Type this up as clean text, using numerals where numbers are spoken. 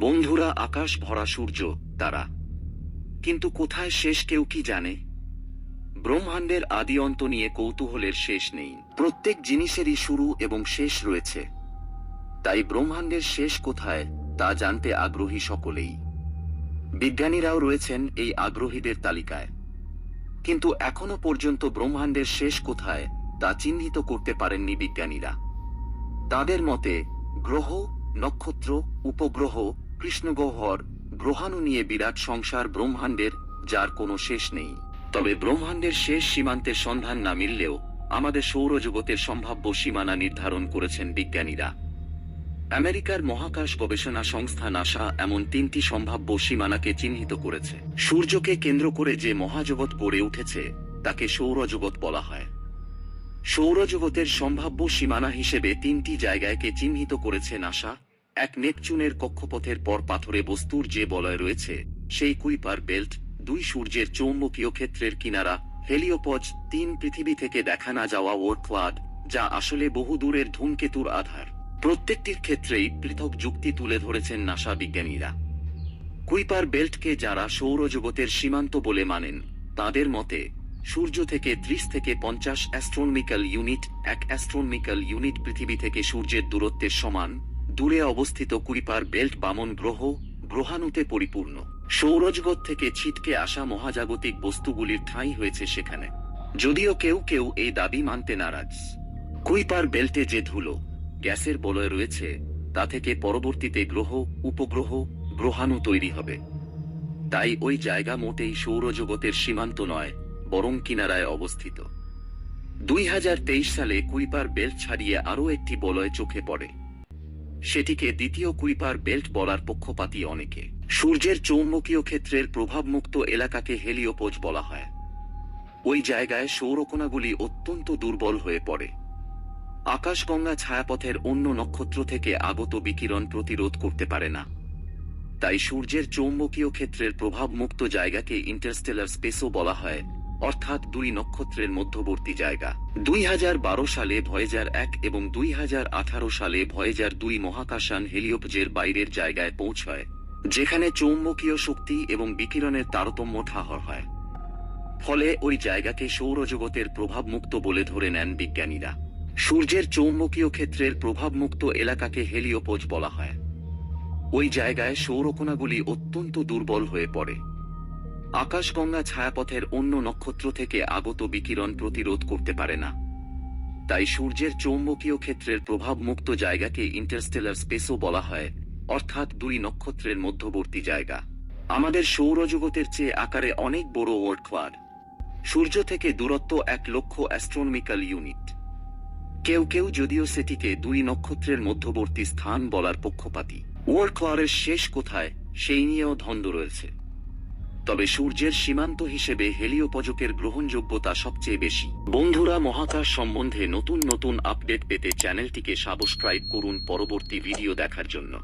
বন্ধুরা, আকাশ ভরা সূর্য, তারা, কিন্তু কোথায় শেষ কেউ কি জানে? ব্রহ্মাণ্ডের আদি অন্ত নিয়ে কৌতূহলের শেষ নেই। প্রত্যেক জিনিসেরই শুরু এবং শেষ রয়েছে, তাই ব্রহ্মাণ্ডের শেষ কোথায় তা জানতে আগ্রহী সকলেই। বিজ্ঞানীরাও রয়েছেন এই আগ্রহীদের তালিকায়, কিন্তু এখনো পর্যন্ত ব্রহ্মাণ্ডের শেষ কোথায় তা চিহ্নিত করতে পারেননি বিজ্ঞানীরা। তাদের মতে গ্রহ, নক্ষত্র, উপগ্রহ, কৃষ্ণগহ্বর, গ্রহাণু নিয়ে বিরাট সংসার ব্রহ্মাণ্ডের, যার কোনো শেষ নেই। তবে ব্রহ্মাণ্ডের শেষ সীমান্তের সন্ধান না মিললেও আমাদের সৌরজগতের সম্ভাব্য সীমানা নির্ধারণ করেছেন বিজ্ঞানীরা। আমেরিকার মহাকাশ গবেষণা সংস্থা নাসা এমন 3টি সম্ভাব্য সীমানাকে চিহ্নিত করেছে। সূর্যকে কেন্দ্র করে যে মহাজগৎ গড়ে উঠেছে তাকে সৌরজগৎ বলা হয়। সৌরজগতের সম্ভাব্য সীমানা হিসেবে 3টি জায়গাকে চিহ্নিত করেছে নাসা। 1, নেপচুনের কক্ষপথের পর পাথরে বস্তুর যে বলয় রয়েছে সেই কুইপার বেল্ট। 2, সূর্যের চৌম্বকীয় ক্ষেত্রের কিনারা হেলিওপজ। 3, পৃথিবী থেকে দেখা না যাওয়া ওয়ার্ম ক্লাউড, যা আসলে বহু দূরের ধূমকেতুর আধার। প্রত্যেকটির ক্ষেত্রেই পৃথক যুক্তি তুলে ধরেছেন নাসা বিজ্ঞানীরা। কুইপার বেল্টকে যারা সৌরজগতের সীমান্ত বলে মানেন তাদের মতে সূর্য থেকে 30 থেকে 50 অ্যাস্ট্রোনমিক্যাল ইউনিট, 1 অ্যাস্ট্রোনমিক্যাল ইউনিট পৃথিবী থেকে সূর্যের দূরত্বের সমান দূরে অবস্থিত কুইপার বেল্ট বামন গ্রহ, গ্রহাণুতে পরিপূর্ণ। সৌরজগৎ থেকে ছিটকে আসা মহাজাগতিক বস্তুগুলির ঠাঁই হয়েছে সেখানে, যদিও কেউ কেউ এই দাবি মানতে নারাজ। কুইপার বেল্টে যে ধুলো গ্যাসের বলয় রয়েছে তা থেকে পরবর্তীতে গ্রহ, উপগ্রহ, গ্রহাণু তৈরি হবে। তাই ওই জায়গা মোটেই সৌরজগতের সীমান্ত নয়, বরং কিনারায় অবস্থিত। 2023 সালে কুইপার বেল্ট ছাড়িয়ে আরও একটি বলয় চোখে পড়ে। সেটিকে দ্বিতীয় কুইপার বেল্ট বলার পক্ষপাতী অনেকে। সূর্যের চৌম্বকীয় ক্ষেত্রের প্রভাবমুক্ত এলাকাকে হেলিওপজ বলা হয়। ওই জায়গায় সৌরকণাগুলি অত্যন্ত দুর্বল হয়ে পড়ে। আকাশগঙ্গা ছায়াপথের অন্য নক্ষত্র থেকে আগত বিকিরণ প্রতিরোধ করতে পারে না। তাই সূর্যের চৌম্বকীয় ক্ষেত্রের প্রভাবমুক্ত জায়গাকে ইন্টারস্টেলার স্পেসও বলা হয়, অর্থাৎ 2 নক্ষত্রের মধ্যবর্তী জায়গা। 2012 সালে ভয়েজার 1 এবং 2018 সালে ভয়েজার 2 মহাকাশযান হেলিওপজের বাইরের জায়গায় পৌঁছয়, যেখানে চৌম্বকীয় শক্তি এবং বিকিরণের তারতম্য ঠাহর হয়। ফলে ওই জায়গাকে সৌরজগতের প্রভাবমুক্ত বলে ধরে নেন বিজ্ঞানীরা। সূর্যের চৌম্বকীয় ক্ষেত্রের প্রভাবমুক্ত এলাকাকে হেলিওপজ বলা হয়। ওই জায়গায় সৌরকণাগুলি অত্যন্ত দুর্বল হয়ে পড়ে। আকাশগঙ্গা ছায়াপথের অন্য নক্ষত্র থেকে আগত বিকিরণ প্রতিরোধ করতে পারে না। তাই সূর্যের চৌম্বকীয় ক্ষেত্রের প্রভাবমুক্ত জায়গাকে ইন্টারস্টেলার স্পেসও বলা হয়, অর্থাৎ 2 নক্ষত্রের মধ্যবর্তী জায়গা। আমাদের সৌরজগতের চেয়ে আকারে অনেক বড় ওয়ার্ম ক্লাউড। সূর্য থেকে দূরত্ব 1 লক্ষ অ্যাস্ট্রোনমিক্যাল ইউনিট। কেউ কেউ যদিও সেটিকে 2 নক্ষত্রের মধ্যবর্তী স্থান বলার পক্ষপাতী। ওয়ার্ম ক্লাউডের শেষ কোথায় সেই নিয়েও দ্বন্দ্ব রয়েছে। তবে সূর্যের সীমান্ত হিসেবে হেলিওপজের গ্রহণযোগ্যতা সবচেয়ে বেশি। বন্ধুরা, মহাকাশ সম্বন্ধে নতুন নতুন আপডেট পেতে চ্যানেলটিকে সাবস্ক্রাইব করুন পরবর্তী ভিডিও দেখার জন্য।